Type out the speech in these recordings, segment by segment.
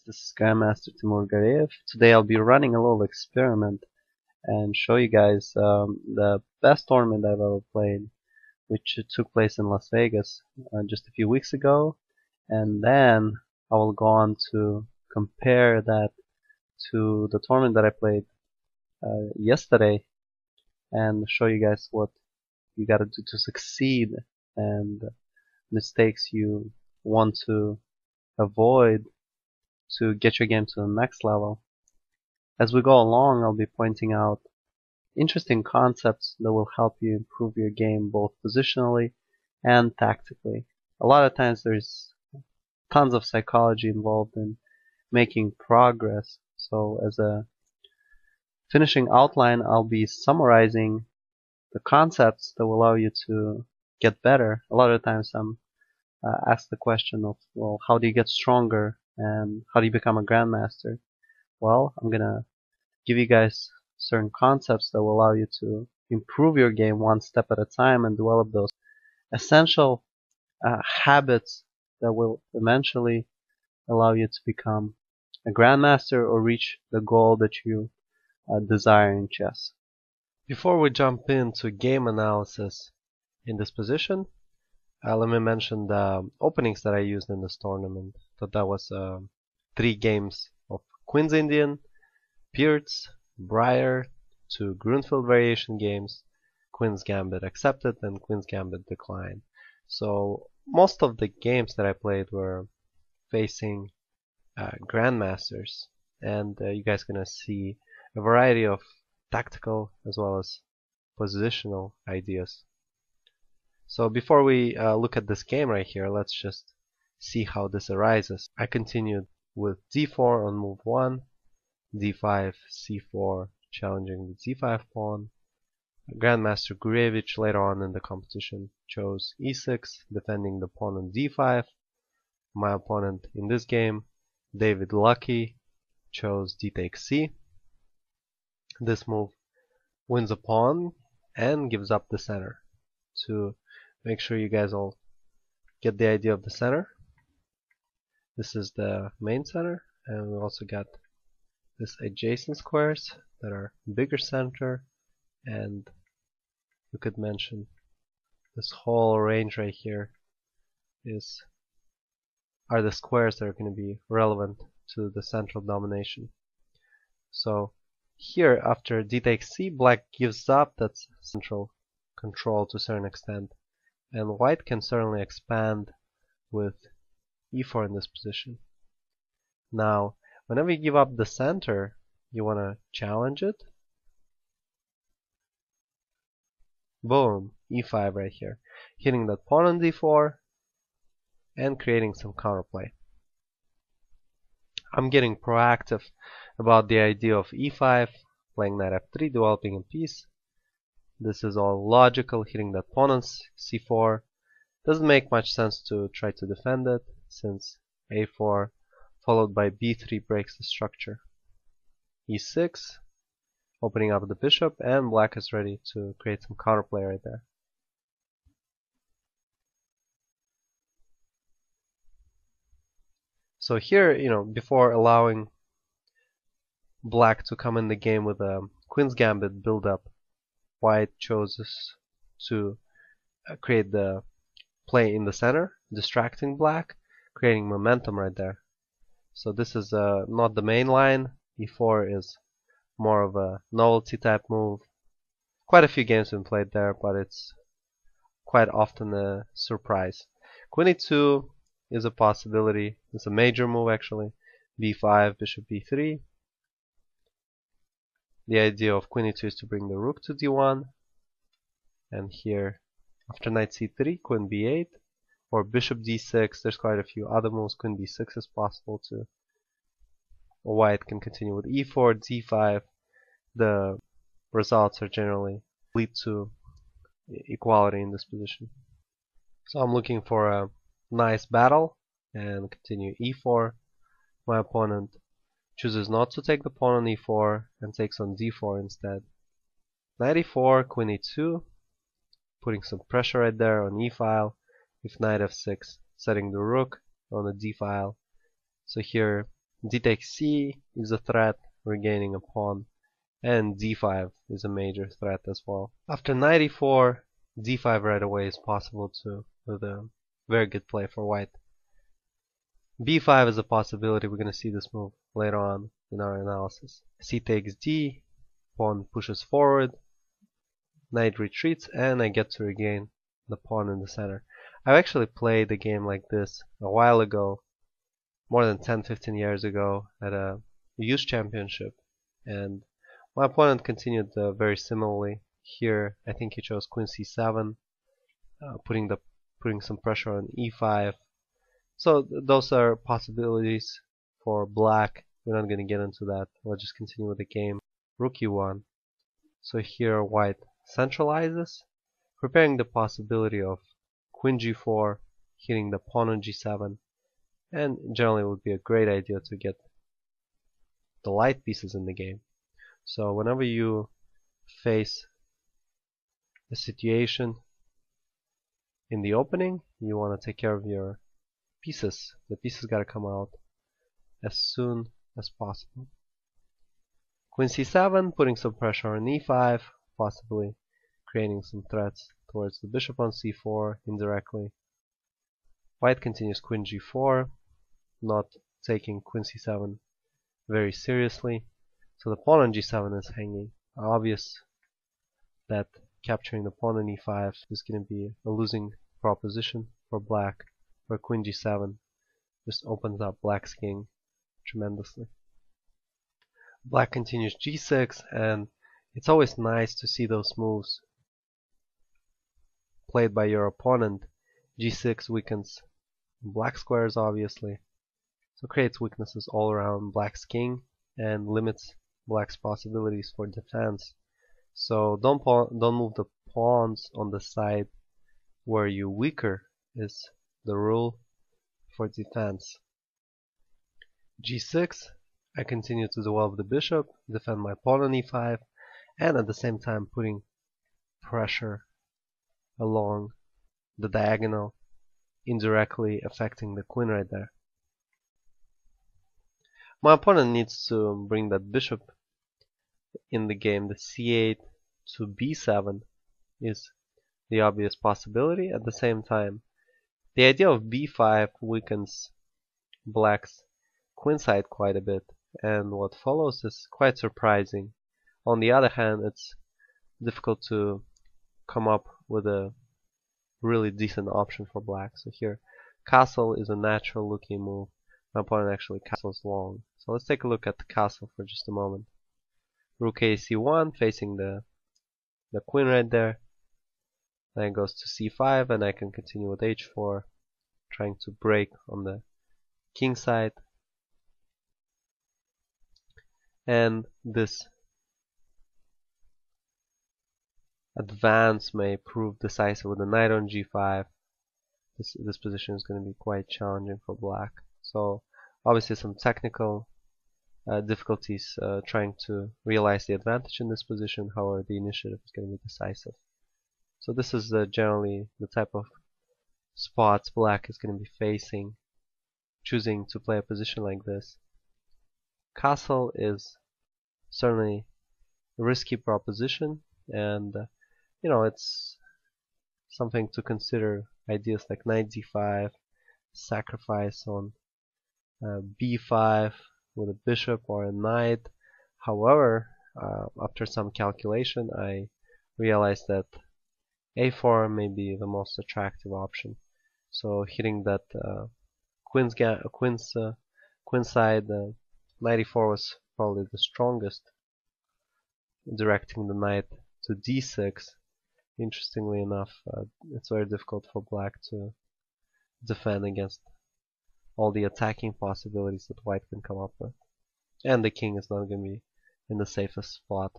this is Grandmaster Timur Gareev. Today I'll be running a little experiment and show you guys the best tournament I've ever played, which took place in Las Vegas just a few weeks ago. And then I will go on to compare that to the tournament that I played yesterday and show you guys what you gotta do to succeed and mistakes you want to avoid to get your game to the next level. As we go along, I'll be pointing out interesting concepts that will help you improve your game both positionally and tactically. A lot of times there's tons of psychology involved in making progress. So as a finishing outline, I'll be summarizing the concepts that will allow you to get better. A lot of times I'm asked the question of, well, how do you get stronger and how do you become a Grandmaster? Well, I'm gonna give you guys certain concepts that will allow you to improve your game one step at a time and develop those essential habits that will eventually allow you to become a Grandmaster or reach the goal that you desire in chess. Before we jump into game analysis in this position, let me mention the openings that I used in this tournament. So that was 3 games of Queen's Indian, Pirc, Briar, 2 Grunfeld variation games, Queen's Gambit accepted and Queen's Gambit declined. So most of the games that I played were facing Grandmasters, and you guys are gonna see a variety of tactical as well as positional ideas. So before we look at this game right here, let's just see how this arises. I continued with d4 on move 1, d5, c4, challenging the d5 pawn. Grandmaster Gareev later on in the competition chose e6, defending the pawn on d5. My opponent in this game, David Lucky, chose d takes c. This move wins a pawn and gives up the center. To make sure you guys all get the idea of the center, this is the main center, and we also got this adjacent squares that are bigger center, and we could mention this whole range right here are the squares that are going to be relevant to the central domination. So here, after d takes c, black gives up that central control to a certain extent, and white can certainly expand with e4 in this position. Now, whenever you give up the center, you want to challenge it. Boom, e5 right here, hitting that pawn on d4 and creating some counterplay. I'm getting proactive about the idea of e5, playing knight f3, developing a piece. This is all logical, hitting that pawn on c4. Doesn't make much sense to try to defend it, since a4 followed by b3 breaks the structure. e6, opening up the bishop, and black is ready to create some counterplay right there. So here, before allowing black to come in the game with a Queen's Gambit build up, white chooses to create the play in the center, distracting black, creating momentum right there. So this is not the main line. e4 is more of a novelty type move. Quite a few games have been played there, but it's quite often a surprise. Queen e2 is a possibility. It's a major move actually. b5, bishop b3. The idea of Queen e2 is to bring the rook to d1, and here after knight c3, Queen b8, or bishop d6. There's quite a few other moves. Queen b6 is possible too. White can continue with e4, d5. The results are generally lead to equality in this position. So I'm looking for a nice battle and continue e4. My opponent chooses not to take the pawn on e4 and takes on d4 instead. Knight e4, Queen e2, putting some pressure right there on e-file, with knight f6, setting the rook on the d-file. So here D takes C is a threat, regaining a pawn, and D5 is a major threat as well. After knight e4, D5 right away is possible too, with a very good play for white. B5 is a possibility. We're going to see this move later on in our analysis. C takes D, pawn pushes forward, knight retreats, and I get to regain the pawn in the center. I've actually played a game like this a while ago, more than 10-15 years ago, at a youth championship, and my opponent continued very similarly. Here I think he chose queen c7, putting some pressure on e5. So those are possibilities for black. We're not going to get into that. We'll just continue with the game. Rook e1. So here white centralizes, preparing the possibility of queen g4, hitting the pawn on g7, and generally it would be a great idea to get the light pieces in the game. So whenever you face a situation in the opening, you want to take care of your pieces. The pieces got to come out as soon as possible. Queen c7, putting some pressure on e5, possibly creating some threats towards the bishop on c4 indirectly. White continues queen g4, not taking queen c7 very seriously. So the pawn on g7 is hanging. Obvious that capturing the pawn on e5 is going to be a losing proposition for black, where queen g7 just opens up black's king tremendously. Black continues g6, and it's always nice to see those moves played by your opponent. g6 weakens black squares, obviously, so creates weaknesses all around black's king and limits black's possibilities for defense. So don't move the pawns on the side where you're weaker is the rule for defense. g6, I continue to develop the bishop, defend my pawn on e5, and at the same time putting pressure along the diagonal, indirectly affecting the queen right there. My opponent needs to bring that bishop in the game. The c8 to b7 is the obvious possibility. At the same time, the idea of b5 weakens black's queenside quite a bit, and what follows is quite surprising. On the other hand, it's difficult to come up with a really decent option for black. So here, castle is a natural looking move. My opponent actually castles long. So let's take a look at the castle for just a moment. Rook a c1 facing the queen right there. Then it goes to c5, and I can continue with h4, trying to break on the king side. And this advance may prove decisive with the knight on g5. This position is going to be quite challenging for black. So obviously some technical difficulties trying to realize the advantage in this position. However, the initiative is going to be decisive. So this is generally the type of spots black is going to be facing, choosing to play a position like this. Castle is certainly a risky proposition, and it's something to consider. Ideas like knight d5, sacrifice on b5 with a bishop or a knight. However, after some calculation, I realized that a4 may be the most attractive option. So hitting that queen side, knight e4 was probably the strongest. Directing the knight to d6. Interestingly enough, it's very difficult for black to defend against all the attacking possibilities that white can come up with. And the king is not going to be in the safest spot.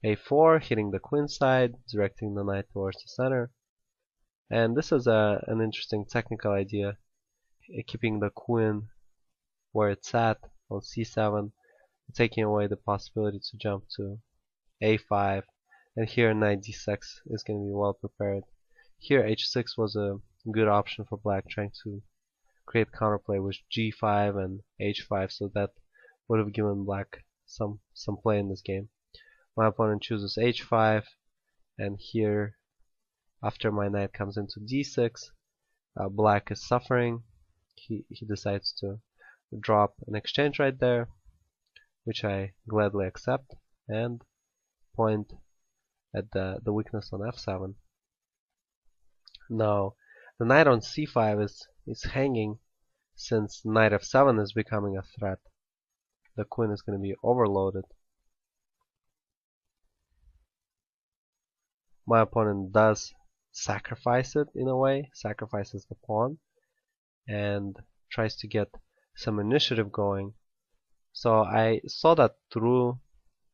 a4, hitting the queen side, directing the knight towards the center. And this is an interesting technical idea, keeping the queen where it's at on c7, taking away the possibility to jump to a5. And here knight d6 is going to be well prepared. Here h6 was a good option for black, trying to create counterplay with g5 and h5, so that would have given black some play in this game. My opponent chooses h5, and here, after my knight comes into d6, black is suffering. He decides to drop an exchange right there, which I gladly accept, and point at the weakness on f7. Now, the knight on c5 is hanging, since knight f7 is becoming a threat. The queen is going to be overloaded. My opponent does sacrifice it in a way, sacrifices the pawn, and tries to get some initiative going. So I saw that through.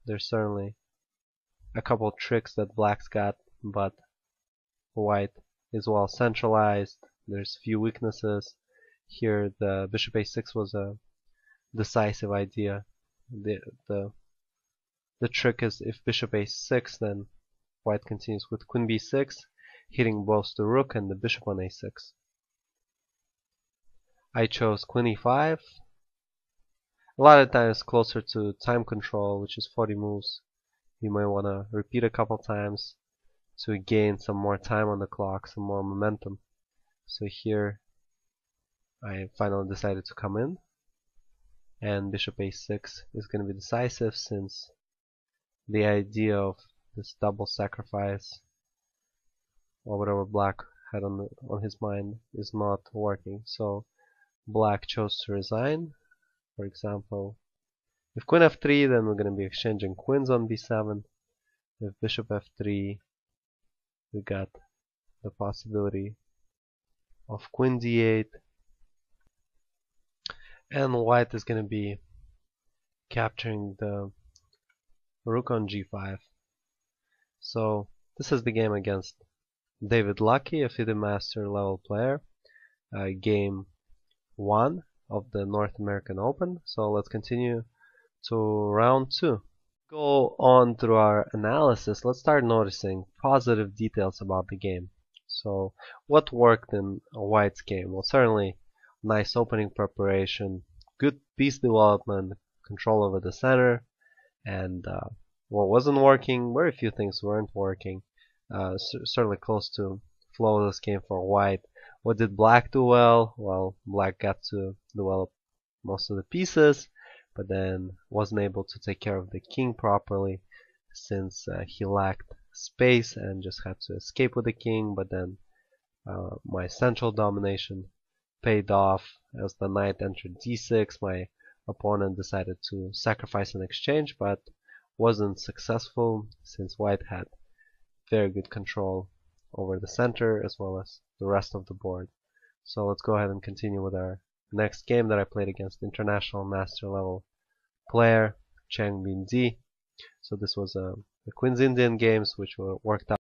There's certainly a couple tricks that black's got, but white is well centralized. There's few weaknesses. Here the bishop a6 was a decisive idea. The trick is, if bishop a6, then white continues with queen b6, hitting both the rook and the bishop on a6. I chose queen e5. A lot of times closer to time control, which is 40 moves. You might want to repeat a couple times to gain some more time on the clock, some more momentum. So here I finally decided to come in, and bishop a6 is going to be decisive, since the idea of this double sacrifice, or whatever black had on his mind, is not working. So black chose to resign. For example, if queen f3, then we're going to be exchanging queens on b7. If bishop f3, we got the possibility of queen d8, and white is going to be capturing the rook on g5. So this is the game against David Lucky, a Fide Master level player, game 1 of the North American Open. So let's continue to round 2. Go on through our analysis. Let's start noticing positive details about the game. So what worked in white's game? Well, certainly nice opening preparation, good piece development, control over the center, and what wasn't working, very few things weren't working. Certainly close to flawless game for white. What did black do well? Well, black got to develop most of the pieces, but then wasn't able to take care of the king properly, since he lacked space and just had to escape with the king. But then my central domination paid off. As the knight entered d6, my opponent decided to sacrifice an exchange, but wasn't successful, since white had very good control over the center as well as the rest of the board. So let's go ahead and continue with our next game that I played against international master level player Chang Bin Zi. So this was the Queen's Indian games, which were worked out